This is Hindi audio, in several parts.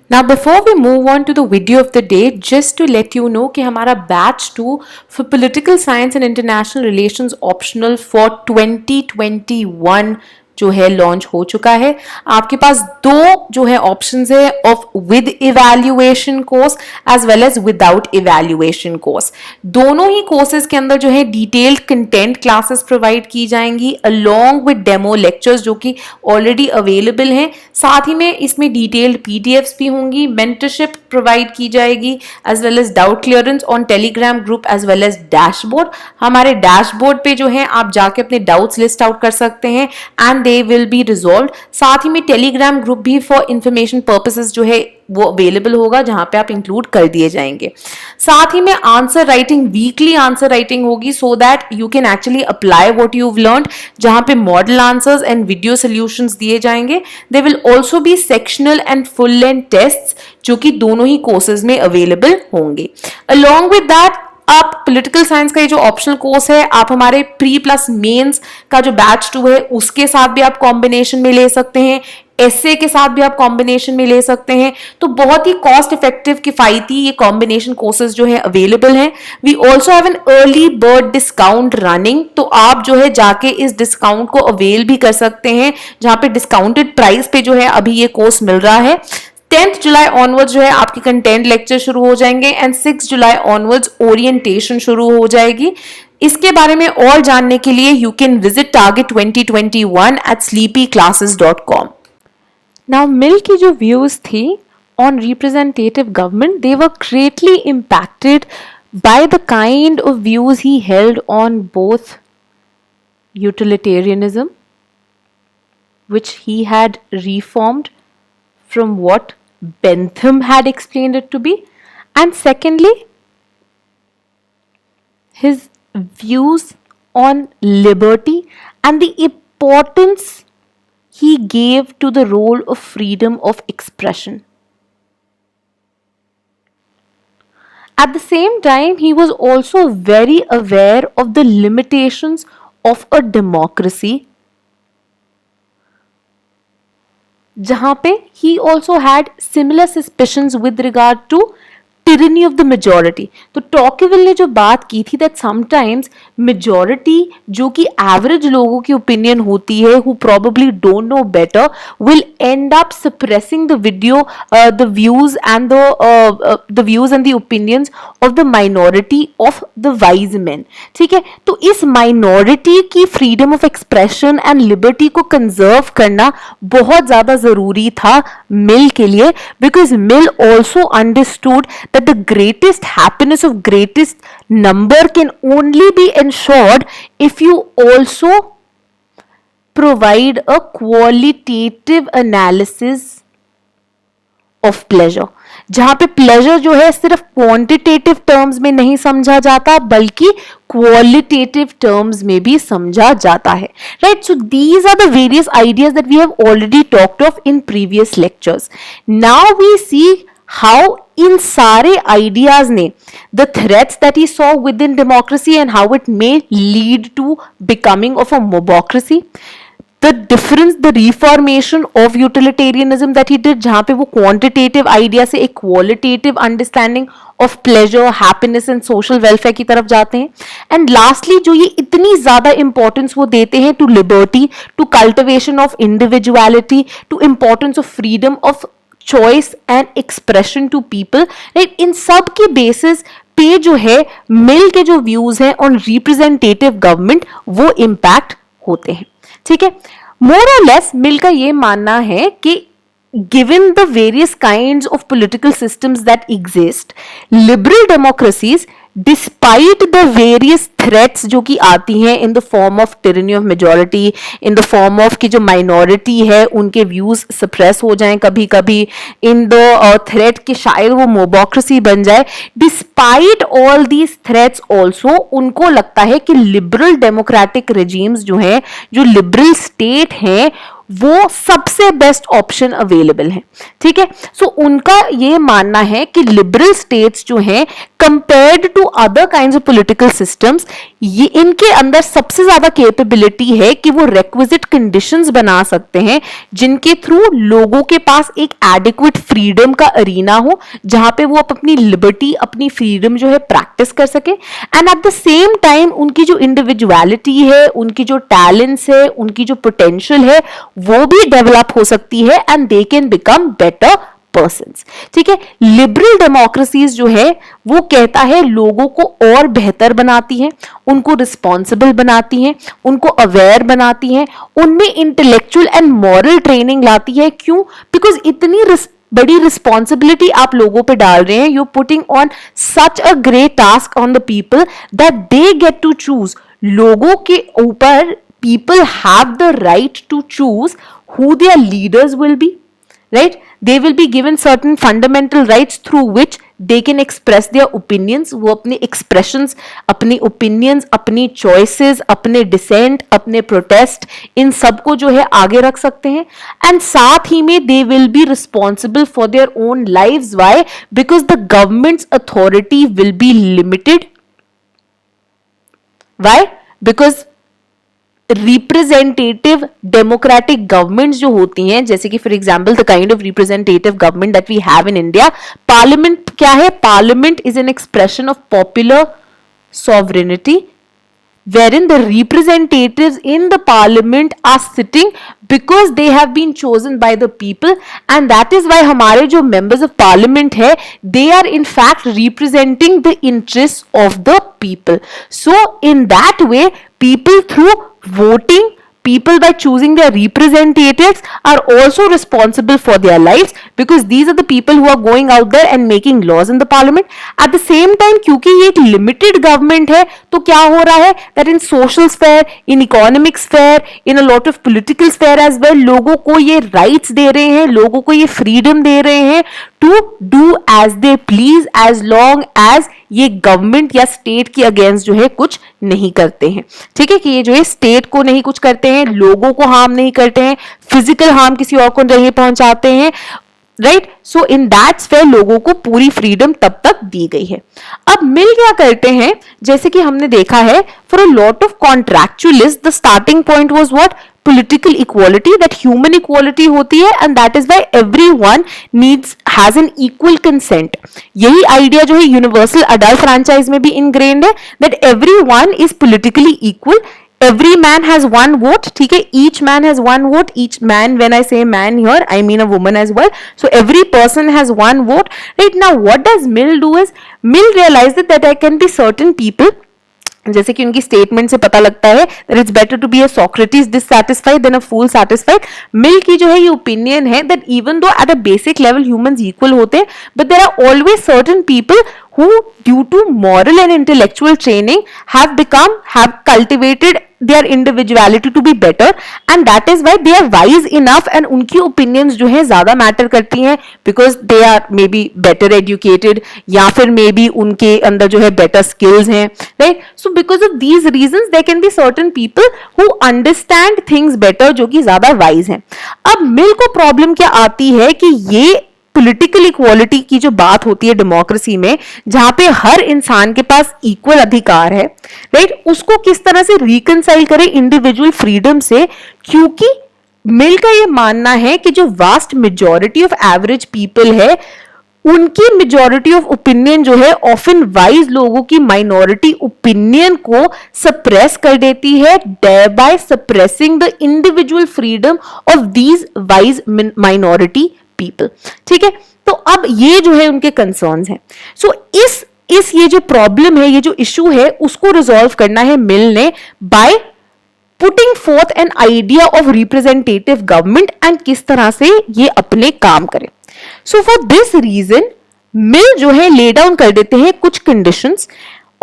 Now before we move on to the video of the day, just to let you know कि हमारा batch 2 for Political Science and International Relations optional for 2021 जो है लॉन्च हो चुका है। आपके पास दो जो है ऑप्शंस है of with evaluation course as well as without evaluation course. दोनों ही कोर्सेज के अंदर जो है डिटेल्ड कंटेंट क्लासेस प्रोवाइड की जाएंगी अलोंग विद डेमो लेक्चर्स जो कि ऑलरेडी अवेलेबल हैं। साथ ही में इसमें डिटेल्ड पीडीएफ्स भी होंगी, मेंटरशिप प्रोवाइड की जाएगी as well as doubt clearance on Telegram group as well as dashboard. हमारे डैशबोर्ड पे जो है आप जाके अपने डाउट्स लिस्ट आउट कर सकते हैं and they will be resolved. साथ ही में टेलीग्राम ग्रुप भी फॉर इंफॉर्मेशन पर्पसेस जो है वो अवेलेबल होगा जहां पे आप इंक्लूड कर दिए जाएंगे। साथ ही में answer writing, weekly answer writing होगी so that you can actually apply what you have learned, जहां पे model answers and video solutions दिए जाएंगे। They will also be sectional and full length tests जो कि दोनों ही कोर्सेज में अवेलेबल होंगे। अलोंग विद दैट आप पॉलिटिकल साइंस का ये जो ऑप्शनल कोर्स है आप हमारे प्री प्लस मेंस का जो बैच 2 है उसके साथ भी आप कॉम्बिनेशन में ले सकते हैं, एसए के साथ भी आप कॉम्बिनेशन में ले सकते हैं। तो बहुत ही कॉस्ट इफेक्टिव किफायती ये कॉम्बिनेशन कोर्सेज जो है अवेलेबल हैं। We also have an early bird discount running, तो आप जो है जाके इस डिस्काउंट को अवेल भी कर सकते हैं जहां पे डिस्काउंटेड प्राइस पे जो है अभी ये कोर्स मिल रहा है। 10th जुलाई ऑनवर्ड्स जो है आपके कंटेंट लेक्चर शुरू हो जाएंगे एंड 6 जुलाई ऑनवर्ड्स ओरिएंटेशन शुरू हो जाएगी। इसके बारे में और जानने के लिए you can visit target 2021 at sleepyclasses.com। Now मिल की जो व्यूज थी on representative government, they were greatly impacted by the kind of views he held on both utilitarianism, which he had reformed from what Bentham had explained it to be, and secondly his views on liberty and the importance he gave to the role of freedom of expression. At the same time, he was also very aware of the limitations of a democracy, जहां पे he also had similar suspicions with regard to tyranny of the majority। तो टॉकिविल ने जो बात की थी that sometimes majority जो कि average लोगों की opinion होती है who probably don't know better will end up suppressing the video, the views and the views and the opinions of the minority of the wise men। ठीक है, तो इस minority की freedom of expression and liberty को conserve करना बहुत ज्यादा जरूरी था मिल के लिए, because Mill also understood that the greatest happiness of greatest number can only be ensured if you also provide a qualitative analysis of pleasure, जहां पे प्लेजर जो है सिर्फ क्वांटिटेटिव टर्म्स में नहीं समझा जाता बल्कि क्वालिटेटिव टर्म्स में भी समझा जाता है। Right, so these are the various ideas that we have already talked of in previous lectures. Now we see how इन सारे आइडियाज ने the threats that he saw within democracy and how it may lead to becoming of a mobocracy. The difference, the reformation of utilitarianism that he did, जहां पे वो quantitative idea से एक qualitative understanding of pleasure, happiness and social welfare की तरफ जाते हैं। And lastly, जो ये इतनी ज़्यादा importance वो देते हैं to liberty, to cultivation of individuality, to importance of freedom of choice and expression to people, right? इन सब की basis पे जो है मिल के जो views हैं on representative government वो impact होते हैं। ठीक है, मोर और लेस मिल का ये मानना है कि given the various kinds of political systems that exist, liberal democracies, despite the various threats जो कि आती हैं in the form of tyranny of majority, in the form of कि जो minority है उनके views suppress हो जाएं कभी कभी, in the threat कि शायद वो मोबोक्रेसी बन जाए, despite all these threats also उनको लगता है कि liberal democratic regimes जो हैं, जो liberal state हैं, वो सबसे बेस्ट ऑप्शन अवेलेबल है। ठीक है, सो उनका ये मानना है कि लिबरल स्टेट्स जो हैं compared to other kinds of political systems, ये इनके अंदर सबसे ज्यादा कैपेबिलिटी है कि वो रिक्विजिट कंडीशंस बना सकते हैं जिनके थ्रू लोगों के पास एक एडिक्वेट फ्रीडम का अरीना हो, जहां पे वो अपनी लिबर्टी, अपनी फ्रीडम जो है प्रैक्टिस कर सके, and at the same time उनकी जो इंडिविजुअलिटी है, उनकी जो टैलेंट्स है, उनकी जो पोटेंशियल है, वो भी डेवलप हो सकती है and they can become better persons. ठीक है, लिबरल डेमोक्रेसीज जो है वो कहता है लोगों को और बेहतर बनाती है, उनको रिस्पॉन्सिबल बनाती है, उनको अवेयर बनाती है, उनमें इंटेलेक्चुअल एंड मॉरल ट्रेनिंग लाती है। क्यों? बिकॉज इतनी बड़ी रिस्पॉन्सिबिलिटी आप लोगों पे डाल रहे हैं, you putting on such a great task on the people that they get to choose. लोगों के ऊपर people have the right to choose who their leaders will be, right? They will be given certain fundamental rights through which they can express their opinions. वो अपने expressions, अपनी opinions, अपनी choices, अपने dissent, अपने protest, इन सबको जो है आगे रख सकते हैं, and साथ ही में they will be responsible for their own lives. Why? Because the government's authority will be limited. Why? Because representative democratic governments जो होती हैं, जैसे कि for example the kind of representative government that we have in India, parliament क्या है? Parliament is an expression of popular sovereignty wherein the representatives in the parliament are sitting because they have been chosen by the people, and that is why हमारे जो members of parliament है, they are in fact representing the interests of the people. So in that way, people through voting, people by choosing their representatives are also responsible for their lives, because these are the people who are going out there and making laws in the parliament. At the same time, क्योंकि ये एक limited government है, तो क्या हो रहा है that in social sphere, in economic sphere, in a lot of political sphere as well, लोगों को ये rights दे रहे हैं, लोगों को ये freedom दे रहे हैं to do as they please as long as ये गवर्नमेंट या स्टेट के अगेंस्ट जो है कुछ नहीं करते हैं। ठीक है, कि ये जो है स्टेट को नहीं कुछ करते हैं, लोगों को हार्म नहीं करते हैं, फिजिकल हार्म किसी और को नहीं पहुंचाते हैं, right? So in that sphere लोगों को पूरी फ्रीडम तब तक दी गई है। अब मिल क्या करते हैं, जैसे कि हमने देखा है for a lot of contractualist the starting point was what? political equality, that human equality होती है, and that is why everyone has an equal consent. यही idea जो है universal adult franchise में भी ingrained है, that everyone is politically equal. Every man has one vote. ठीक है, each man has one vote. Each man, when I say man here, I mean a woman as well. So every person has one vote. Right now, what does Mill do is, Mill realized that there can be certain people, जैसे कि उनकी स्टेटमेंट से पता लगता है that it's better to be a Socrates dissatisfied than a fool satisfied. मिल की जो है ये ओपिनियन है that even though at a basic level humans equal होते हैं, but there are always certain people who due to moral and intellectual training have cultivated their individuality to be better, and that is why they are wise enough, and उनकी opinions जो है ज़्यादा matter करती हैं because they are maybe better educated, या फिर maybe उनके अंदर जो है better skills हैं, right? So because of these reasons there can be certain people who understand things better, जो कि ज़्यादा wise हैं। अब मिल को प्रॉब्लम क्या आती है कि ये पॉलिटिकल इक्वालिटी की जो बात होती है डेमोक्रेसी में, जहां पे हर इंसान के पास इक्वल अधिकार है, राइट, उसको किस तरह से रिकंसाइल करें इंडिविजुअल फ्रीडम से, क्योंकि मिल का ये मानना है कि जो vast majority of average people है, उनकी मेजॉरिटी ऑफ ओपिनियन जो है ऑफन वाइज लोगों की माइनॉरिटी ओपिनियन को सप्रेस कर देती है, thereby suppressing the individual freedom of these wise minority people. ठीक है, तो अब ये जो है उनके कंसर्न्स हैं। सो इस ये जो प्रॉब्लम है, ये जो इशू है, उसको रिजॉल्व करना है मिल ने by putting fourth an idea of representative government, and किस तरह से ये अपने काम करें। सो फॉर दिस रीजन मिल जो है ले डाउन कर देते हैं कुछ conditions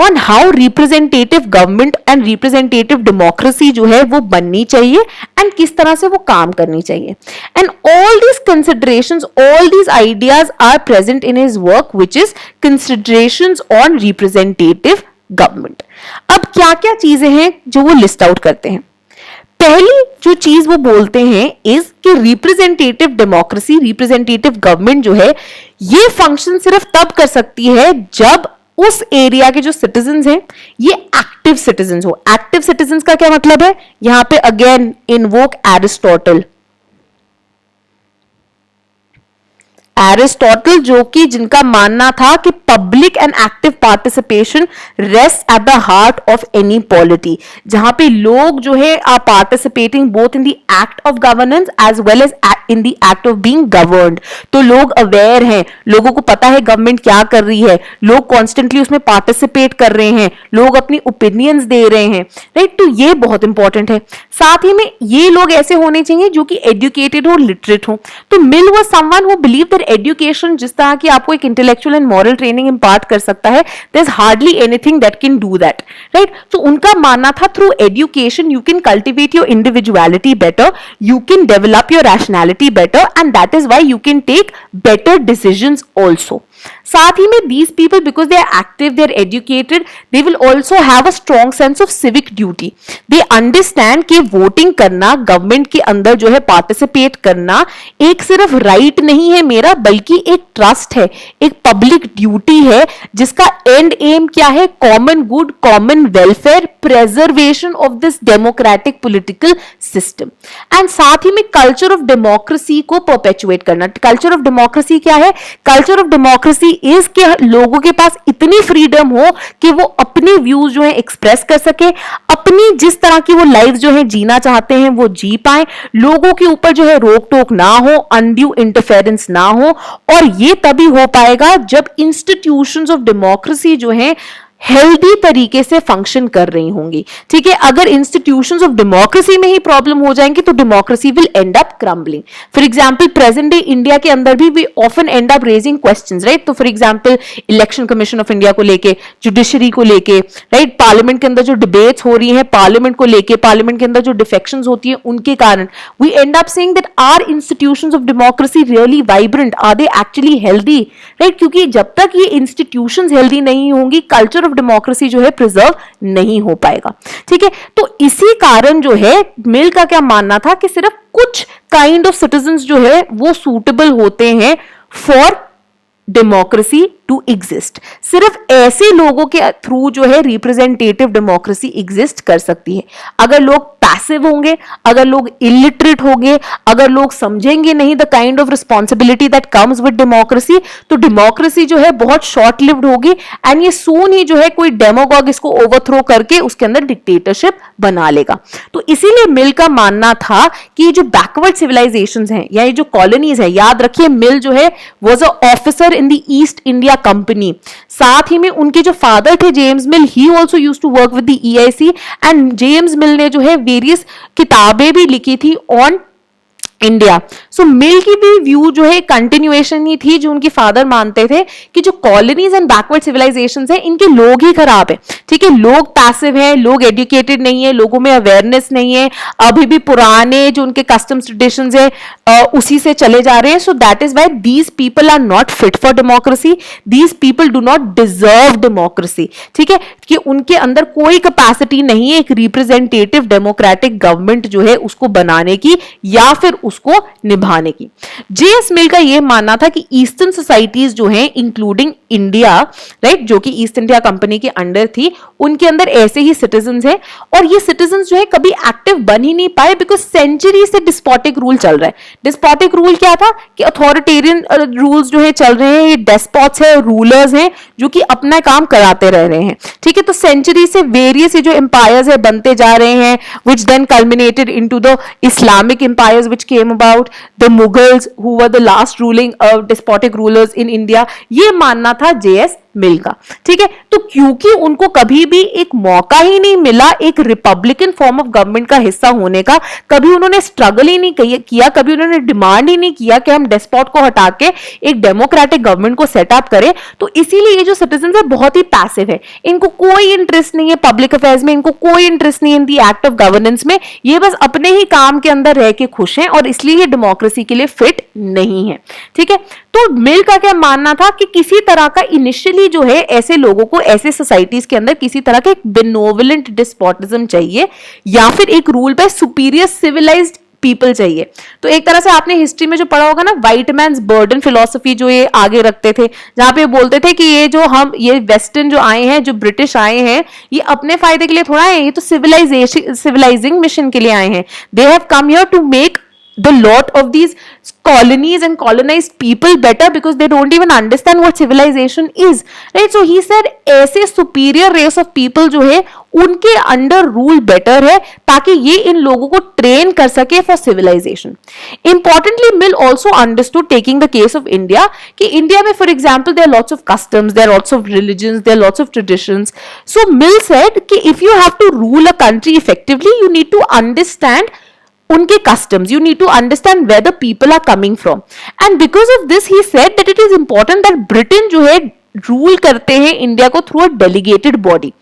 on how representative government and representative democracy जो है वो बननी चाहिए, एंड किस तरह से वो काम करनी चाहिए। And all these considerations, all these ideas are present in his work, which is considerations on representative government. अब क्या क्या चीजें हैं जो वो लिस्ट आउट करते हैं। पहली जो चीज वो बोलते हैं इज कि रिप्रेजेंटेटिव डेमोक्रेसी, रिप्रेजेंटेटिव गवर्नमेंट जो है, ये फंक्शन सिर्फ तब कर सकती है जब उस एरिया के जो सिटीजन्स हैं ये एक्टिव सिटीजन्स हो। एक्टिव सिटीजन्स का क्या मतलब है, यहां पे अगेन इनवोक एरिस्टोटल। एरिस्टोटल जो कि जिनका मानना था कि public and active participation rest at the heart of any polity, जहां पे लोग जो है are participating both in the act of governance as well as in the act of being governed. तो लोग अवेयर हैं, लोगों को पता है गवर्नमेंट क्या कर रही है, लोग कॉन्स्टेंटली उसमें पार्टिसिपेट कर रहे हैं, लोग अपनी ओपिनियंस दे रहे हैं, राइट। तो ये बहुत इंपॉर्टेंट है। साथ ही में ये लोग ऐसे होने चाहिए जो कि एजुकेटेड हो, लिटरेट हो। तो Mill was someone who believe that education जिस तरह की आपको एक intellectual and moral training impart कर सकता है, there is hardly anything that can do that, right. तो उनका मानना था through education you can cultivate your individuality better, you can develop your rationality better, and that is why you can take better decisions also. साथ ही में these people because they are active, they are educated, they will also have a strong sense of civic duty. They understand कि वोटिंग करना, गवर्नमेंट के अंदर जो है पार्टिसिपेट करना एक सिर्फ राइट नहीं है मेरा, बल्कि एक ट्रस्ट है, एक पब्लिक ड्यूटी है, जिसका एंड एम क्या है, common good, common welfare, preservation of this democratic political system. And साथ ही में कल्चर ऑफ डेमोक्रेसी को परपेचुएट करना। कल्चर ऑफ डेमोक्रेसी क्या है, कल्चर ऑफ डेमोक्रेसी इज के लोगों के पास इतनी फ्रीडम हो कि वो अपने व्यूज जो है एक्सप्रेस कर सके, अपनी जिस तरह की वो लाइफ जो है जीना चाहते हैं वो जी पाए, लोगों के ऊपर जो है रोक टोक ना हो, अनड्यू इंटरफेरेंस ना हो। और ये तभी हो पाएगा जब इंस्टीट्यूशंस ऑफ डेमोक्रेसी जो है हेल्दी तरीके से फंक्शन कर रही होंगी, ठीक है। अगर इंस्टीट्यूशंस ऑफ डेमोक्रेसी में ही प्रॉब्लम हो जाएंगी तो democracy will end up crumbling. For example present day India के अंदर भी we often end up raising questions, right. तो for example election commission of India को लेके, जुडिशरी को लेके, राइट, पार्लियामेंट के अंदर जो डिबेट्स हो रही है पार्लियामेंट को लेके, पार्लियामेंट के अंदर जो डिफेक्शंस होती है उनके कारण we end up saying that are institutions of democracy really vibrant, are they actually healthy, right. क्योंकि जब तक ये इंस्टीट्यूशंस हेल्दी नहीं होंगी कल्चर ऑफ डेमोक्रेसी जो है प्रिजर्व नहीं हो पाएगा, ठीक है। तो इसी कारण जो है मिल का क्या मानना था कि सिर्फ कुछ काइंड ऑफ सिटीजन्स जो है वो सूटेबल होते हैं फॉर डेमोक्रेसी टू एग्जिस्ट। सिर्फ ऐसे लोगों के थ्रू जो है रिप्रेजेंटेटिव डेमोक्रेसी एग्जिस्ट कर सकती है। अगर लोग पैसिव होंगे, अगर लोग इलिटरेट होंगे, अगर लोग समझेंगे नहीं the kind of responsibility that comes with democracy, तो डेमोक्रेसी जो है बहुत शॉर्ट लिव्ड होगी एंड ये सून ही जो है कोई डेमोगॉग इसको ओवरथ्रो करके उसके अंदर डिक्टेटरशिप बना लेगा। तो इसीलिए मिल का मानना था कि ये जो बैकवर्ड सिविलाइजेशंस हैं या ये जो कॉलोनीज है, याद रखिए मिल जो है was a officer in the East India Company. साथ ही में उनके जो फादर थे James Mill, he also used to work with the EIC and James Mill ने जो है वेरियस किताबें भी लिखी थी ऑन इंडिया। सो मिल की भी व्यू जो है कंटिन्यूएशन ही थी जो उनके फादर मानते थे कि जो कॉलोनीज एंड बैकवर्ड सिविलाइजेशंस हैं इनके लोग ही खराब है, ठीक है। लोग पैसिव हैं, लोग एजुकेटेड नहीं है, लोगों में अवेयरनेस नहीं है, अभी भी पुराने जो उनके कस्टम्स ट्रेडिशंस है उसी से चले जा रहे हैं। So that is why these people are not fit for democracy, these people do not deserve democracy, ठीक है। कि उनके अंदर कोई कैपेसिटी नहीं है एक रिप्रेजेंटेटिव डेमोक्रेटिक गवर्नमेंट जो है उसको बनाने की या फिर उसको निभाने की। जेएस मिल का यह मानना था कि ईस्टर्न सोसाइटीज जो हैं इंक्लूडिंग इंडिया, राइट, जो कि ईस्ट इंडिया कंपनी के अंडर थी, उनके अंदर ऐसे ही सिटीजन्स हैं और ये सिटीजन्स जो है कभी एक्टिव बन ही नहीं पाए बिकॉज सेंचुरी से डिस्पोटिक रूल चल रहा है। डिस्पोटिक रूल क्या था कि अथॉरिटेरियन रूल्स जो है चल रहे हैं, ये डेस्पोट्स है, रूलर्स हैं जो कि अपना काम कराते रह रहे हैं, ठीक है। तो सेंचुरी से वेरियस जो एम्पायर्स है बनते जा रहे हैं which then culminated into the Islamic empires which came about, the Mughals who were the last ruling despotic rulers in India. ये मानना था जेएस मिल का, ठीक है। तो क्योंकि उनको कभी भी एक मौका ही नहीं मिला एक रिपब्लिकन फॉर्म ऑफ गवर्नमेंट का हिस्सा होने का, कभी उन्होंने स्ट्रगल ही नहीं किया, कभी उन्होंने डिमांड ही नहीं किया कि हम डेस्पोट को हटा के एक डेमोक्रेटिक गवर्नमेंट को सेटअप करें, तो इसीलिए ये जो सिटीजन है बहुत ही पैसिव है, इनको कोई इंटरेस्ट नहीं है पब्लिक अफेयर्स में, इनको कोई इंटरेस्ट नहीं है इन दी एक्ट ऑफ गवर्नेंस में, ये बस अपने ही काम के अंदर रह के खुश हैं और इसलिए ये डेमोक्रेसी के लिए फिट नहीं है, ठीक है। तो मिल का क्या मानना था कि किसी तरह का इनिशियली जो है ऐसे लोगों को ऐसे सोसाइटीज के अंदर किसी तरह का एक बेनोवलेंट डिस्पोटिज्म चाहिए या फिर एक rule by superior civilized people चाहिए। तो एक तरह से आपने हिस्ट्री में जो पढ़ा होगा ना, व्हाइट मैन्स बर्डन फिलोसफी जो ये आगे रखते थे, जहां पे बोलते थे कि ये वेस्टर्न जो आए हैं, जो ब्रिटिश आए हैं, ये अपने फायदे के लिए थोड़ा आए हैं, ये तो सिविलाइजिंग मिशन के लिए आए हैं। They have come here to make the lot of these colonies and colonized people better because they don't even understand what civilization is, right? So he said ऐसे superior race of people जो है उनके अंडर रूल बेटर है, ताकि ये इन लोगों को ट्रेन कर सके for civilization. Importantly Mill also understood, taking the case of India, कि इंडिया में for example there lots of customs, there lots of religions, there lots of traditions. So Mill said कि if you have to rule a country effectively, you need to understand उनके customs, you need to understand where the people are coming from, and because of this he said that it is important that Britain जो है रूल करते हैं इंडिया को थ्रू अ डेलीगेटेड बॉडी।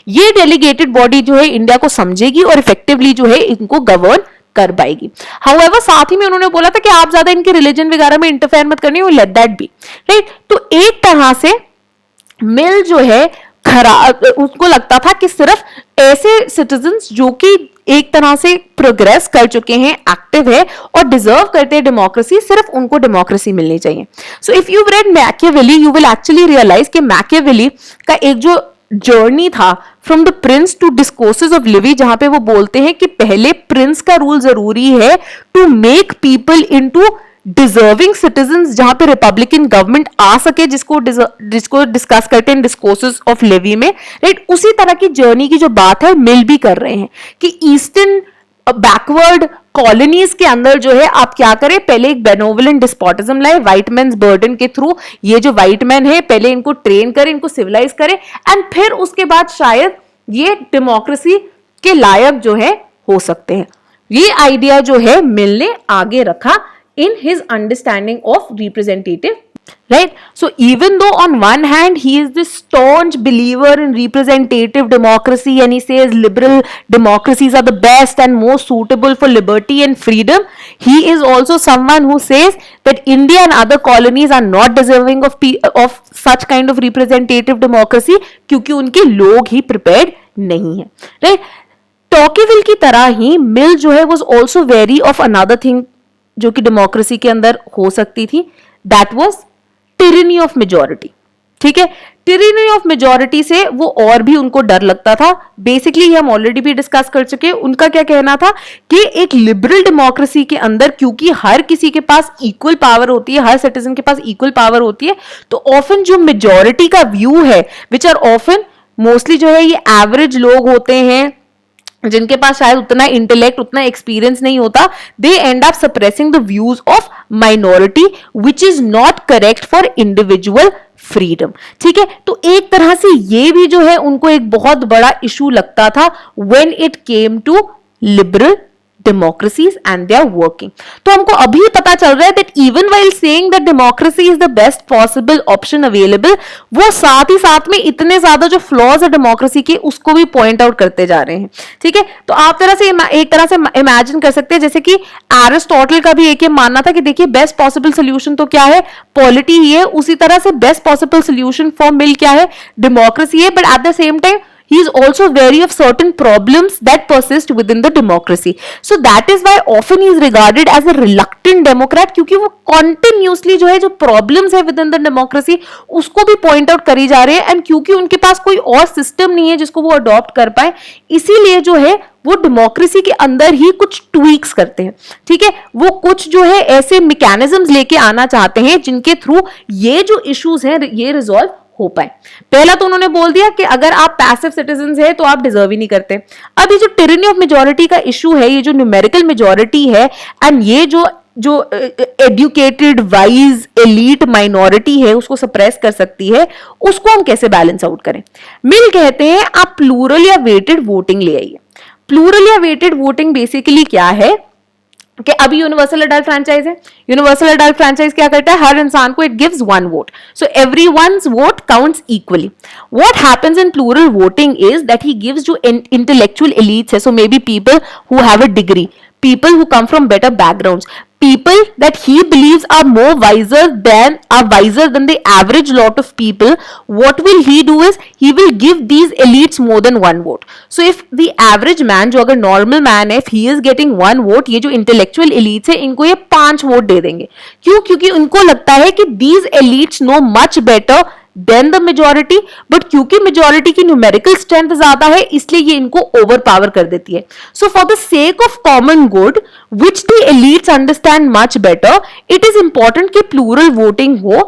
ये डेलीगेटेड बॉडी जो है इंडिया को समझेगी और इफेक्टिवली जो है इनको गवर्न कर पाएगी। हाउएवर साथ ही में उन्होंने बोला था कि आप ज्यादा इनके रिलीजन वगैरह में इंटरफेयर मत करनी, लेट दैट बी, राइट। तो एक तरह से मिल जो है उसको लगता था कि सिर्फ ऐसे सिटीजन्स जो कि एक तरह से प्रोग्रेस कर चुके हैं, एक्टिव है और डिजर्व करते हैं डेमोक्रेसी, सिर्फ उनको डेमोक्रेसी मिलनी चाहिए। So if you read Machiavelli, you will actually realize कि मैकियावेली का एक जो जर्नी था from the Prince to Discourses of Livy, जहां पे वो बोलते हैं कि पहले प्रिंस का रूल जरूरी है to make people into deserving citizens, जहां पे रिपब्लिकन गवर्नमेंट आ सके, जिसको डिस्कस करते हैं डिस्कोर्सेस ऑफ लेवी में, राइट। उसी तरह की जर्नी की जो बात है मिल भी कर रहे हैं कि ईस्टर्न बैकवर्ड कॉलोनीज के अंदर जो है आप क्या करें, पहले एक बेनोवलेंट डिस्पोटिज्म लाए व्हाइट मैन्स बर्डन के थ्रू। ये जो व्हाइट मैन है पहले इनको ट्रेन करें, इनको सिविलाइज करें, एंड फिर उसके बाद शायद ये डेमोक्रेसी के लायक जो है हो सकते हैं। ये आइडिया जो है मिल ने आगे रखा in his understanding of representative, right? So even though on one hand he is this staunch believer in representative democracy and he says liberal democracies are the best and most suitable for liberty and freedom, he is also someone who says that India and other colonies are not deserving of such kind of representative democracy क्योंकि उनके लोग ही prepared नहीं है, right? टॉकीविल की तरह ही मिल जो है was also wary of another thing जो कि डेमोक्रेसी के अंदर हो सकती थी, that was tyranny of majority. ठीक है, टिरनी ऑफ मेजॉरिटी से वो और भी उनको डर लगता था। बेसिकली हम ऑलरेडी भी डिस्कस कर चुके हैं, उनका क्या कहना था कि एक लिबरल डेमोक्रेसी के अंदर क्योंकि हर किसी के पास इक्वल पावर होती है, हर सिटीजन के पास इक्वल पावर होती है, तो ऑफन जो मेजॉरिटी का व्यू है, विच आर ऑफन मोस्टली जो है ये एवरेज लोग होते हैं जिनके पास शायद उतना इंटेलेक्ट, उतना एक्सपीरियंस नहीं होता, they end up suppressing the views of minority which is not correct for individual freedom. ठीक है, तो एक तरह से ये भी जो है उनको एक बहुत बड़ा इशू लगता था when it came to liberal democracies and they are working। तो हमको अभी पता चल रहा है that even while saying that democracy is the best possible option available, वो साथ ही साथ में इतने ज्यादा जो फ्लॉज है डेमोक्रेसी के उसको भी पॉइंट आउट करते जा रहे हैं। ठीक है, तो आप एक तरह से इमेजिन कर सकते हैं जैसे कि एरिस्टोटल का भी एक ये मानना था कि देखिए बेस्ट पॉसिबल सोल्यूशन तो क्या है, पॉलिटी ही है, उसी तरह से बेस्ट पॉसिबल सोल्यूशन फॉर मिल क्या है, डेमोक्रेसी है, but at the same time he is also wary of certain problems that persist within the democracy, so that is why often he is regarded as a reluctant democrat, क्योंकि वो continuously जो है जो problems है within the democracy उसको भी point out करी जा रहे हैं, and क्योंकि उनके पास कोई और system नहीं है जिसको वो adopt कर पाए, इसीलिए जो है वो डेमोक्रेसी के अंदर ही कुछ ट्वीक्स करते हैं। ठीक है, वो कुछ जो है ऐसे मैकेनिज्म्स लेके आना चाहते हैं जिनके थ्रू ये जो इश्यूज हैं ये रिजॉल्व हो पाए। पहला तो उन्होंने बोल दिया कि अगर आप पैसिव सिटीजन्स हैं तो आप डिजर्व ही नहीं करते। अब ये जो टिरनी ऑफ मेजॉरिटी का इशू है, ये जो न्यूमेरिकल मेजॉरिटी है एंड ये जो एडुकेटेड वाइज एलीट माइनॉरिटी है उसको सप्रेस कर सकती है, उसको हम कैसे बैलेंस आउट करें। मिल कहते हैं आप प्लूरल या वेटेड वोटिंग ले आइए। प्लूरल या वेटेड वोटिंग बेसिकली क्या है कि अभी यूनिवर्सल अडल्ट फ्रैंचाइज है, यूनिवर्सल अडल्ट फ्रैंचाइज क्या करता है, हर इंसान को it gives one vote, so everyone's vote counts equally. What happens in plural voting is that he gives जो इंटेलेक्चुअल एलीट्स है, so maybe people who have a degree, people who come from better backgrounds, people that he believes are wiser than the average lot of people, what will he do is he will give these elites more than one vote. So if the average man, जो अगर normal man है, if he is getting one vote, ये जो intellectual elites है इनको ये 5 वोट दे देंगे. क्यों? क्योंकि उनको लगता है कि these elites know much better than the majority, but क्योंकि मेजोरिटी की न्यूमेरिकल स्ट्रेंथ ज्यादा है इसलिए ये इनको ओवर पावर कर देती है. So for the sake of common good which the elites understand much better, it is important कि प्लूरल वोटिंग हो,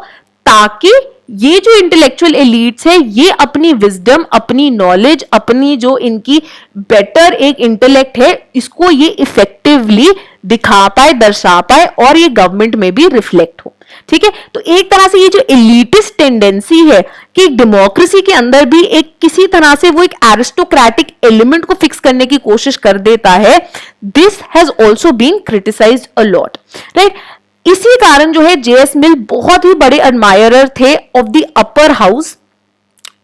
ताकि ये जो इंटेलेक्चुअल एलीट्स है ये अपनी विजडम, अपनी नॉलेज, अपनी जो इनकी बेटर एक इंटेलेक्ट है इसको ये इफेक्टिवली दिखा पाए, दर्शा पाए और ये गवर्नमेंट में भी रिफ्लेक्ट हो. ठीक है, तो एक तरह से ये जो एलिटिस्ट टेंडेंसी है कि डेमोक्रेसी के अंदर भी एक किसी तरह से वो एक एरिस्टोक्रेटिक एलिमेंट को फिक्स करने की कोशिश कर देता है, this has also been criticized a lot, right. इसी कारण जो है जेएस मिल बहुत ही बड़े एडमायरर थे of the upper house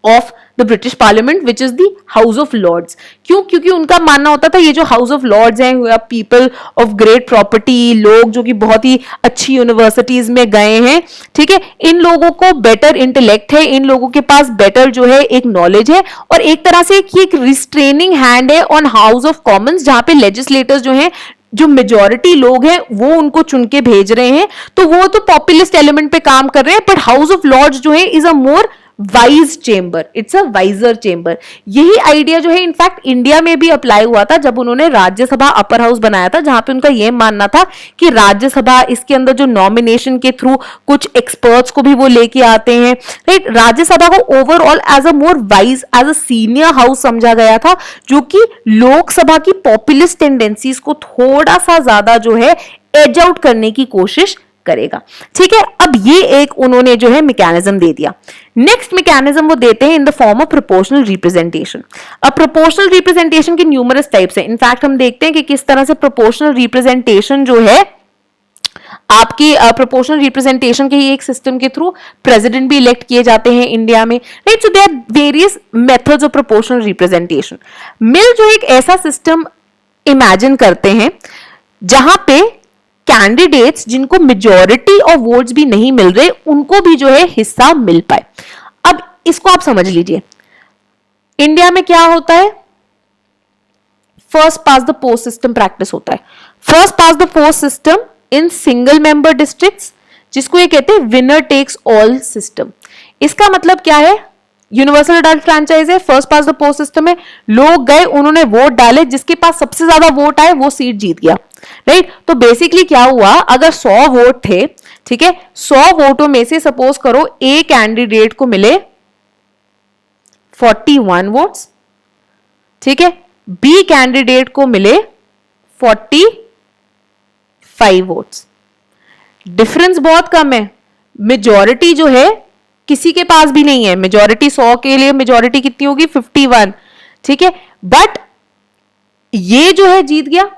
of the British parliament which is the House of Lords. क्यों? क्योंकि उनका मानना होता था ये जो हाउस ऑफ लॉर्ड्स हैं, पीपल ऑफ ग्रेट प्रॉपर्टी, लोग जो कि बहुत ही अच्छी यूनिवर्सिटीज में गए हैं, ठीक है, इन लोगों को बेटर इंटेलेक्ट है, इन लोगों के पास बेटर जो है एक नॉलेज है, और एक तरह से एक रिस्ट्रेनिंग हैंड है ऑन हाउस ऑफ कॉमन्स, जहां पे लेजिस्लेटर्स जो हैं, जो मेजॉरिटी लोग हैं वो उनको चुन के भेज रहे हैं, तो वो तो पॉपुलिस्ट एलिमेंट पे काम कर रहे हैं, बट हाउस ऑफ लॉर्ड्स जो है is a more wise chamber, it's a wiser chamber. यही आइडिया जो है इनफैक्ट इंडिया में भी अप्लाई हुआ था जब उन्होंने राज्यसभा अपर हाउस बनाया था, जहां पे उनका यह मानना था कि राज्यसभा इसके अंदर जो नॉमिनेशन के थ्रू कुछ एक्सपर्ट्स को भी वो लेके आते हैं, राइट. राज्यसभा को overall as a more wise, as a senior house समझा गया था, जो कि लोकसभा की पॉपुलिस्ट टेंडेंसीज को थोड़ा सा ज्यादा जो है एज आउट करने की कोशिश करेगा. ठीक है, अब ये एक उन्होंने जो है मैकेनिज्म दे दिया. नेक्स्ट मैकेनिज्म वो देते हैं in the form of proportional representation. अब प्रोपोर्शनल रिप्रेजेंटेशन के न्यूमरस टाइप्स हैं. इनफैक्ट हम देखते हैं कि किस तरह से प्रोपोर्शनल रिप्रेजेंटेशन जो है आपकी प्रोपोर्शनल रिप्रेजेंटेशन के ही एक सिस्टम के थ्रू प्रेसिडेंट भी इलेक्ट किए जाते हैं इंडिया में, right. So there are various methods of proportional representation. Mill जो एक ऐसा सिस्टम इमेजिन करते हैं जहां पे कैंडिडेट्स जिनको मेजॉरिटी ऑफ वोट्स भी नहीं मिल रहे उनको भी जो है हिस्सा मिल पाए. अब इसको आप समझ लीजिए, इंडिया में क्या होता है, first pass the post system practice होता है. First pass the post system in single member districts, जिसको ये कहते हैं विनर टेक्स ऑल सिस्टम. इसका मतलब क्या है, यूनिवर्सल अडल्ट फ्रैंचाइज है, first pass the post system है, लोग गए, उन्होंने वोट डाले, जिसके पास सबसे ज्यादा वोट आए वो सीट जीत गया, राइट. तो बेसिकली क्या हुआ, अगर 100 वोट थे, ठीक है, 100 वोटों में से सपोज करो ए कैंडिडेट को मिले 41 वोट्स, ठीक है, बी कैंडिडेट को मिले 45 वोट्स. डिफरेंस बहुत कम है. मेजॉरिटी जो है किसी के पास भी नहीं है. मेजॉरिटी 100 के लिए मेजॉरिटी कितनी होगी, 51, ठीक है, बट ये जो है जीत गया,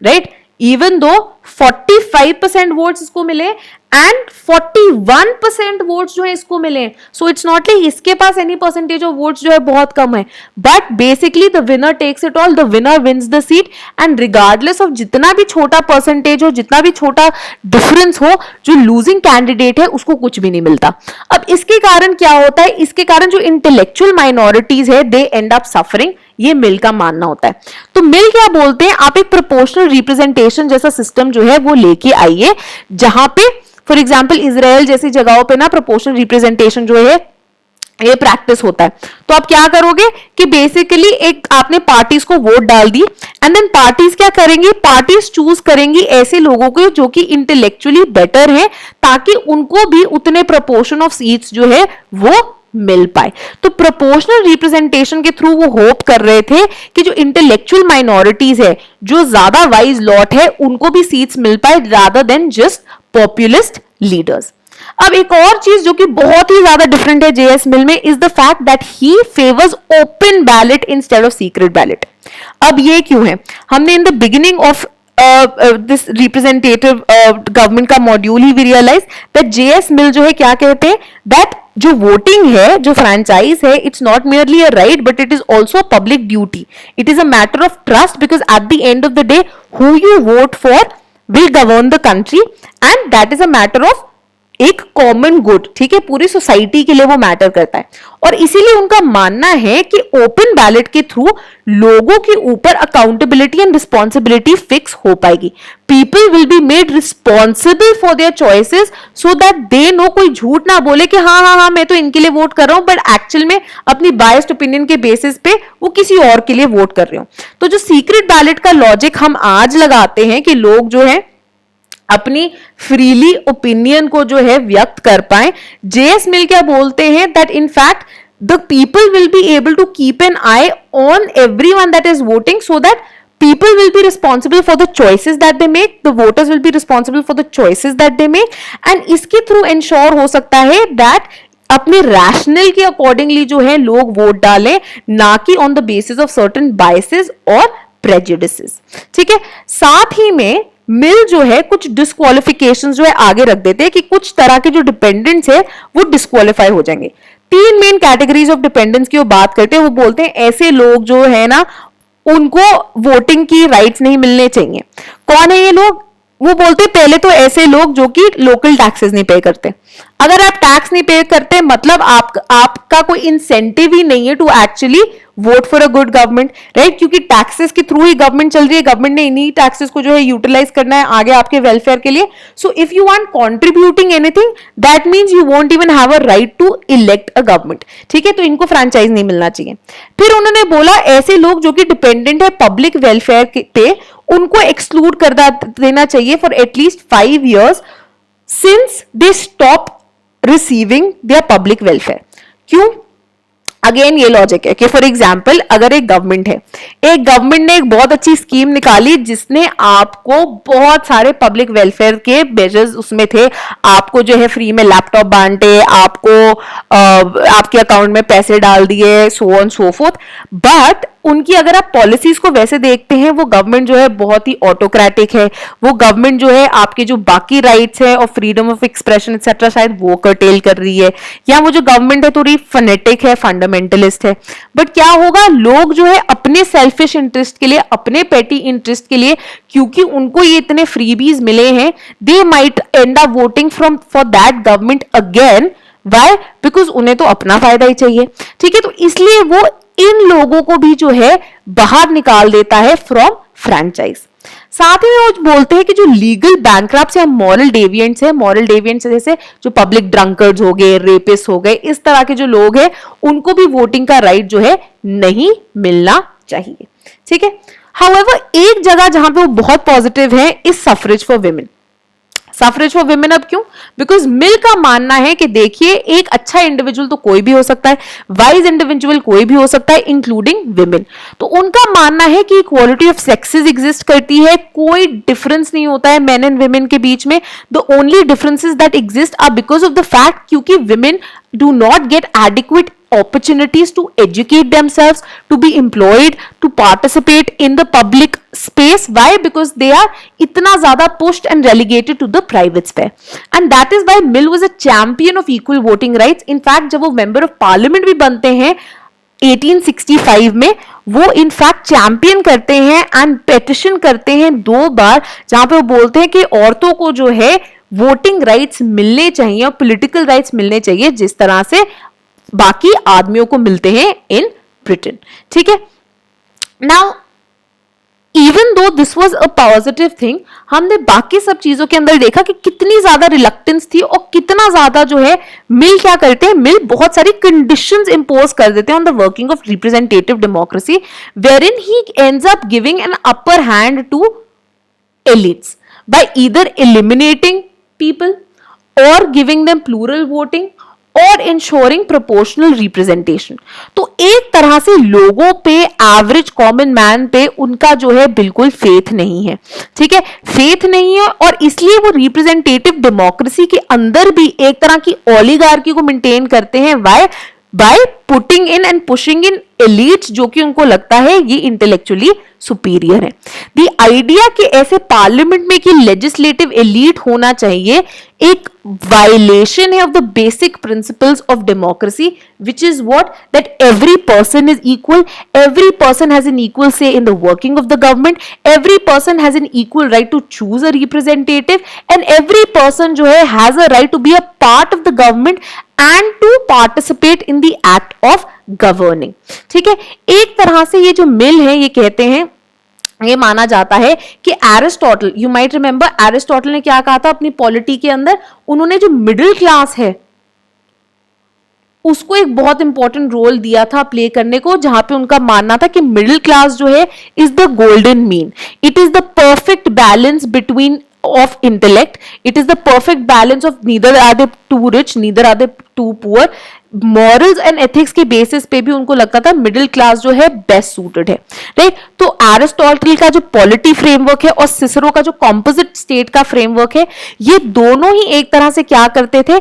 राइट. इवन दो 45% वोट्स इसको मिले एंड 41% वोट्स जो है इसको मिले. सो इट्स नॉट लाइक इसके पास एनी परसेंटेज ऑफ वोट्स जो है बहुत कम है, but basically the winner takes it all, the winner wins the seat, and regardless of जितना भी छोटा परसेंटेज हो, जितना भी छोटा डिफरेंस हो, जो लूजिंग कैंडिडेट है उसको कुछ भी नहीं मिलता. अब इसके कारण क्या होता है, इसके कारण जो इंटेलेक्चुअल माइनॉरिटीज है दे एंड अप सफरिंग, ये मिल का मानना होता है. तो मिल क्या बोलते हैं, आप एक प्रोपोर्शनल रिप्रेजेंटेशन जैसा सिस्टम जो है वो लेके आइए, जहां पे फॉर एग्जाम्पल इजराइल जैसी जगहों पे ना प्रोपोर्शनल रिप्रेजेंटेशन जो है ये प्रैक्टिस होता है. तो आप क्या करोगे कि बेसिकली एक आपने पार्टीज को वोट डाल दी, एंड देन पार्टीज क्या करेंगी, पार्टीज चूज करेंगी ऐसे लोगों को जो कि इंटेलेक्चुअली बेटर है, ताकि उनको भी उतने प्रोपोर्शन ऑफ सीट्स जो है वो मिल पाए. तो प्रोपोर्शनल रिप्रेजेंटेशन के थ्रू वो होप कर रहे थे कि जो इंटेलेक्चुअल माइनॉरिटीज है, जो ज्यादा वाइज लॉट है, उनको भी सीट्स मिल पाए rather than just populist leaders. अब एक और चीज जो कि बहुत ही ज्यादा डिफरेंट है जेएस मिल में is the fact that he favours open ballot instead of secret ballot. अब ये क्यों है, हमने in the beginning of this representative government का मॉड्यूल ही we realise that J S Mill जो है क्या कहते हैं, दैट जो वोटिंग है, जो फ्रैंचाइज है, it's not merely a right but it is also public duty. It is a matter of trust, because at the end of the day who you won't for will govern the country and that is a matter of एक कॉमन गुड, ठीक है, पूरी सोसाइटी के लिए वो मैटर करता है। और इसीलिए उनका मानना है कि ओपन बैलेट के थ्रू लोगों के ऊपर अकाउंटेबिलिटी एंड रिस्पॉन्सिबिलिटी फिक्स हो पाएगी। People will be made responsible for their choices so that they know, कोई झूठ ना बोले कि हाँ हाँ हाँ मैं तो इनके लिए वोट कर रहा हूं, बट एक्चुअल में अपनी बायस्ड ओपिनियन के बेसिस पे वो किसी और के लिए वोट कर रहे हो। तो जो सीक्रेट बैलेट का लॉजिक हम आज लगाते हैं कि लोग जो है अपनी फ्रीली ओपिनियन को जो है व्यक्त कर पाए, जेएस मिल क्या बोलते हैं that in fact the people will be able to keep an eye on everyone that is voting so that people will be responsible for the choices that they make, the voters will be responsible for the choices that they make, and इसके थ्रू ensure हो सकता है that अपने रैशनल के अकॉर्डिंगली जो है लोग वोट डालें, ना कि on the basis of certain biases और प्रेजुडिसेस। ठीक है, साथ ही में मिल जो है कुछ डिस्क्वालिफिकेशंस जो है आगे रख देते हैं कि कुछ तरह के जो डिपेंडेंट्स है वो डिस्क्वालीफाई हो जाएंगे। तीन मेन कैटेगरीज ऑफ डिपेंडेंस की वो बात करते हैं। वो बोलते हैं ऐसे लोग जो है ना उनको वोटिंग की राइट्स नहीं मिलने चाहिए। कौन है ये लोग? वो बोलते हैं पहले तो ऐसे लोग जो कि लोकल टैक्सेस नहीं पे करते। अगर आप टैक्स नहीं पे करते मतलब आपका कोई इंसेंटिव ही नहीं है to actually vote for a good government, right? क्योंकि टैक्सेस के थ्रू ही गवर्नमेंट चल रही है, गवर्नमेंट ने इन्हीं टैक्सेस को जो है यूटिलाइज करना है आगे आपके वेलफेयर के लिए। So if you are contributing anything that means you won't even have a right to elect a government. ठीक है, तो इनको फ्रेंचाइज नहीं मिलना चाहिए। फिर उन्होंने बोला ऐसे लोग जो कि डिपेंडेंट है पब्लिक वेलफेयर पे उनको एक्सक्लूड कर देना चाहिए for at least 5 years since they stop receiving their public welfare. क्यों? अगेन ये लॉजिक है कि फॉर एग्जाम्पल अगर एक गवर्नमेंट है, एक गवर्नमेंट ने एक बहुत अच्छी स्कीम निकाली जिसने आपको बहुत सारे पब्लिक वेलफेयर के मेजर्स उसमें थे, आपको जो है फ्री में लैपटॉप बांटे, आपको आपके अकाउंट में पैसे डाल दिए, so on so fourth. But उनकी अगर आप पॉलिसीज को वैसे देखते हैं वो गवर्नमेंट जो है बहुत ही ऑटोक्रेटिक है। वो गवर्नमेंट जो है आपके जो बाकी राइट्स है और फ्रीडम ऑफ एक्सप्रेशन एक्सेट्रा शायद वो कर्टेल कर रही है, या वो जो गवर्नमेंट है थोड़ी फनेटिक है, फंडामेंटलिस्ट है। बट क्या होगा, लोग जो है अपने सेल्फिश इंटरेस्ट के लिए, अपने पेटी इंटरेस्ट के लिए, क्योंकि उनको ये इतने फ्रीबीज मिले हैं, they might end up voting for that government again. Why? Because उन्हें तो अपना फायदा ही चाहिए। ठीक है, तो इसलिए वो इन लोगों को भी जो है बाहर निकाल देता है फ्रॉम फ्रैंचाइज। साथ ही में वो बोलते हैं कि जो लीगल बैंकरप्ट्स या मॉरल डेविएंट्स है, मॉरल डेविएंट्स जैसे जो पब्लिक ड्रंकर्ड्स हो गए, रेपिस्ट हो गए, इस तरह के जो लोग हैं उनको भी वोटिंग का राइट जो है नहीं मिलना चाहिए। ठीक है, हाउएवर एक जगह जहां पे वो बहुत पॉजिटिव है is suffrage for women. Suffrage for women अब क्यों? बिकॉज मिल का मानना है कि देखिए एक अच्छा इंडिविजुअल तो कोई भी हो सकता है, वाइज इंडिविजुअल कोई भी हो सकता है, इंक्लूडिंग विमेन। तो उनका मानना है कि इक्वालिटी ऑफ सेक्सेस एग्जिस्ट करती है, कोई डिफरेंस नहीं होता है मेन एंड विमेन के बीच में। The only differences that exist are because of the fact क्योंकि women do not get adequate opportunities to educate themselves, to be employed, to participate in the public space. Why? Because they are इतना ज़्यादा pushed and relegated to the private sphere. And that is why Mill was a champion of equal voting rights. In fact, जब वो member of parliament भी बनते हैं 1865 में, वो इनफैक्ट चैंपियन करते हैं एंड पेटिशन करते हैं 2 बार, जहां पे वो बोलते हैं कि औरतों को जो है वोटिंग राइट्स मिलने चाहिए और पॉलिटिकल राइट्स मिलने चाहिए जिस तरह से बाकी आदमियों को मिलते हैं इन ब्रिटेन। ठीक है, now even though this was a positive thing, हमने बाकी सब चीजों के अंदर देखा कि कितनी ज्यादा रिलक्टेंस थी और कितना ज्यादा जो है मिल क्या करते हैं, मिल बहुत सारी कंडीशंस इंपोज कर देते हैं on the working of representative democracy, wherein he ends up giving an upper hand to elites by either eliminating people or giving them plural voting और इंश्योरिंग प्रोपोर्शनल रिप्रेजेंटेशन। तो एक तरह से लोगों पे, एवरेज कॉमन मैन पे उनका जो है बिल्कुल फेथ नहीं है। ठीक है, फेथ नहीं है और इसलिए वो रिप्रेजेंटेटिव डेमोक्रेसी के अंदर भी एक तरह की ओलिगार्की को मेंटेन करते हैं। Why? By putting in and pushing in elites जो कि उनको लगता है ये इंटेलेक्चुअली सुपीरियर है। द आइडिया कि ऐसे पार्लियामेंट में कि लेजिस्लेटिव एलीट होना चाहिए एक वायलेशन है of the basic principles of democracy, which is what that every person is equal, every person has an equal say in the working of the government, every person has an equal right to choose a representative and every person जो है has a right to be a part of the government and to participate in the act of governing. ठीक है, एक तरह से ये जो मिल है ये कहते हैं, ये माना जाता है कि Aristotle, you might remember Aristotle ने क्या कहा था अपनी पॉलिटी के अंदर, उन्होंने जो मिडिल क्लास है उसको एक बहुत इंपॉर्टेंट रोल दिया था प्ले करने को, जहां पे उनका मानना था कि मिडिल क्लास जो है is the golden mean, it is the perfect balance between of intellect, it is the perfect balance of neither are they too rich, neither are they too poor. Morals and ethics के बेसिस पे भी उनको लगता था मिडिल क्लास जो है बेस्ट सूटेड है, राइट। तो एरिस्टोटल का जो पॉलिटी फ्रेमवर्क है और सिसरो का जो कॉम्पोजिट स्टेट का फ्रेमवर्क है, ये दोनों ही एक तरह से क्या करते थे,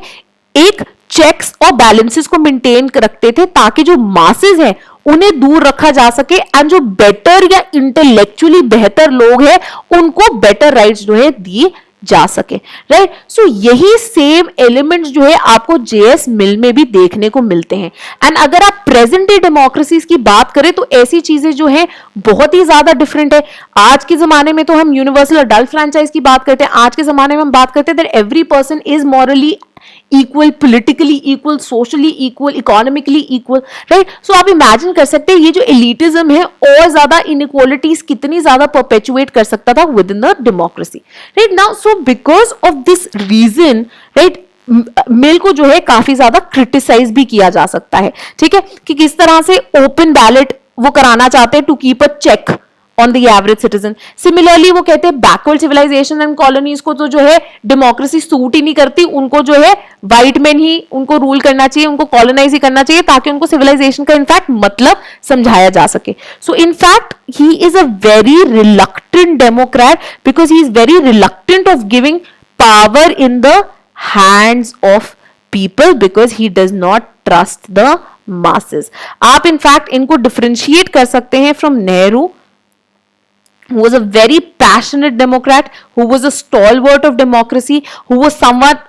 एक चेक्स और बैलेंसेस को मेंटेन रखते थे ताकि जो मासेस है उन्हें दूर रखा जा सके एंड जो बेटर या इंटेलेक्चुअली बेहतर लोग हैं उनको बेटर राइट्स जो है दिए जा सके, राइट। सो यही सेम एलिमेंट्स जो है आपको जेएस मिल में भी देखने को मिलते हैं। एंड अगर आप प्रेजेंट डे डेमोक्रेसीज की बात करें तो ऐसी चीजें जो है बहुत ही ज्यादा डिफरेंट है। आज के जमाने में तो हम यूनिवर्सल अडल्ट फ्रेंचाइज की बात करते हैं, आज के जमाने में हम बात करते हैं that every person is morally equal, politically equal, socially equal, economically equal, right. सो आप इमेजिन कर सकते हैं ये जो एलिटिज्म है और ज्यादा इनइक्वालिटीज कितनी ज्यादा परपेचुएट कर सकता था within the democracy, right. Now so because of this reason, right, Mill को जो है काफी ज्यादा क्रिटिसाइज भी किया जा सकता है, ठीक है, कि किस तरह से ओपन बैलेट वो कराना चाहते हैं to keep a check on the average citizen. Similarly वो कहते हैं बैकवर्ड सिविलाइजेशन एंड कॉलोनीज को तो जो है डेमोक्रेसी सूट ही नहीं करती, उनको जो है व्हाइट मैन ही उनको रूल करना चाहिए, उनको कॉलोनाइज ही करना चाहिए ताकि उनको सिविलाइजेशन का इनफैक्ट मतलब समझाया जा सके। So in fact he is a very reluctant Democrat because he is very reluctant of giving power in the hands of people because he does not trust the masses. आप इनफैक्ट इनको डिफरेंशिएट कर सकते हैं from Nehru, who was a very passionate Democrat, who was a stalwart of democracy, who was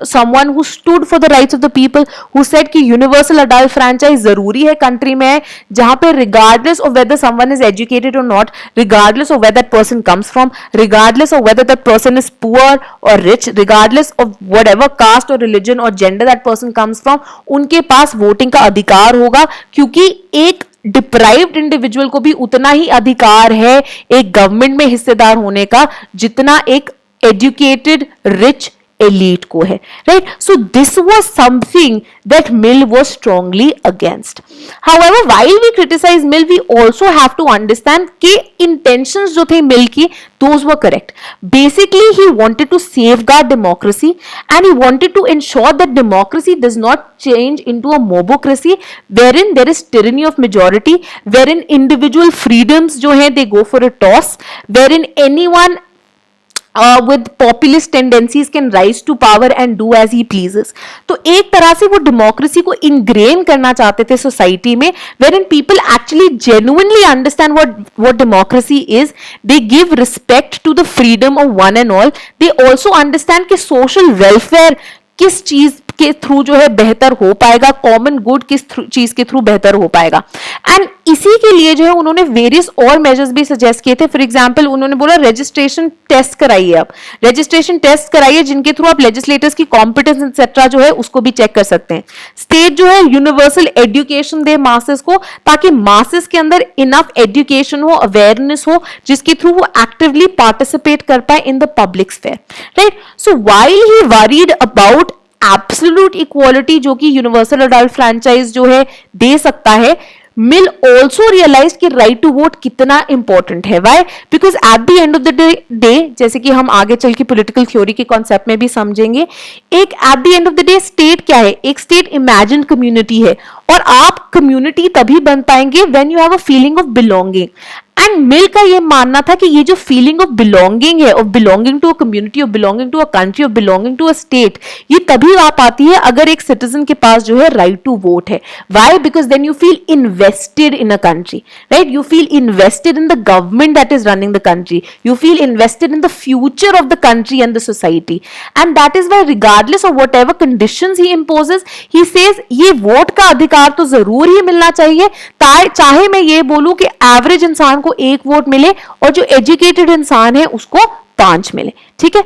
someone who stood for the rights of the people, who said कि universal adult franchise जरूरी है country में, जहाँ पे regardless of whether someone is educated or not, regardless of where that person comes from, regardless of whether that person is poor or rich, regardless of whatever caste or religion or gender that person comes from, उनके पास voting का अधिकार होगा, क्योंकि एक डिप्राइव्ड इंडिविजुअल को भी उतना ही अधिकार है एक गवर्नमेंट में हिस्सेदार होने का जितना एक एजुकेटेड रिच elite को है, right? So this was something that Mill was strongly against. However, while we criticize Mill, we also have to understand कि intentions जो थे Mill की, those were correct. Basically, he wanted to safeguard democracy and he wanted to ensure that democracy does not change into a mobocracy wherein there is tyranny of majority, wherein individual freedoms जो हैं they go for a toss, wherein anyone with populist tendencies can rise to power and do as he pleases. तो एक तरह से वो डेमोक्रेसी को ingrain करना चाहते थे सोसाइटी में, wherein people actually genuinely understand what democracy is. They give respect to the freedom of one and all. They also understand कि social welfare किस चीज के थ्रू जो है बेहतर हो पाएगा, कॉमन गुड किस चीज के थ्रू बेहतर हो पाएगा। एंड इसी के लिए जो है उन्होंने वेरियस और मेजर्स भी सजेस्ट किए थे। फॉर एग्जांपल उन्होंने बोला रजिस्ट्रेशन टेस्ट कराइए, आप रजिस्ट्रेशन टेस्ट कराइए जिनके थ्रू आप लेजिस्लेटर्स की कॉम्पिटेंस एक्सेट्रा जो है उसको भी चेक कर सकते हैं। स्टेट जो है यूनिवर्सल एजुकेशन दे मासेस को, ताकि मासेस के अंदर इनफ एजुकेशन हो, अवेयरनेस हो, जिसके थ्रू वो एक्टिवली पार्टिसिपेट कर पाए in the public sphere, right. So while he worried about absolute equality जो कि यूनिवर्सल अडल्ट फ्रैंचाइज जो है दे सकता है, मिल ऑल्सो रियलाइज कि राइट टू वोट कितना इंपॉर्टेंट है। Why? Because at the end of the day, जैसे कि हम आगे चल के पॉलिटिकल थ्योरी के कॉन्सेप्ट में भी समझेंगे, एक eight the end of the day state क्या है? एक स्टेट इमेजिन्ड कम्युनिटी है, और आप कम्युनिटी तभी बन पाएंगे when you have a feeling of belonging. And Mill का ये मानना था कि ये जो फीलिंग ऑफ बिलोंगिंग है, of belonging to a community, of belonging to a country, of belonging to a state, ये तभी आ पाती है अगर एक सिटीजन के पास जो है राइट टू वोट है. Why? Because then you feel invested in a country, right? You feel invested in the government that is running the country. You feel invested in the future of the country and the society. And that is why regardless of whatever conditions he imposes, he says ये वोट का अधिकार तो जरूर ही मिलना चाहिए, चाहे मैं ये बोलूं कि एवरेज इंसान को 1 वोट मिले और जो एजुकेटेड इंसान है उसको 5 मिले. ठीक है.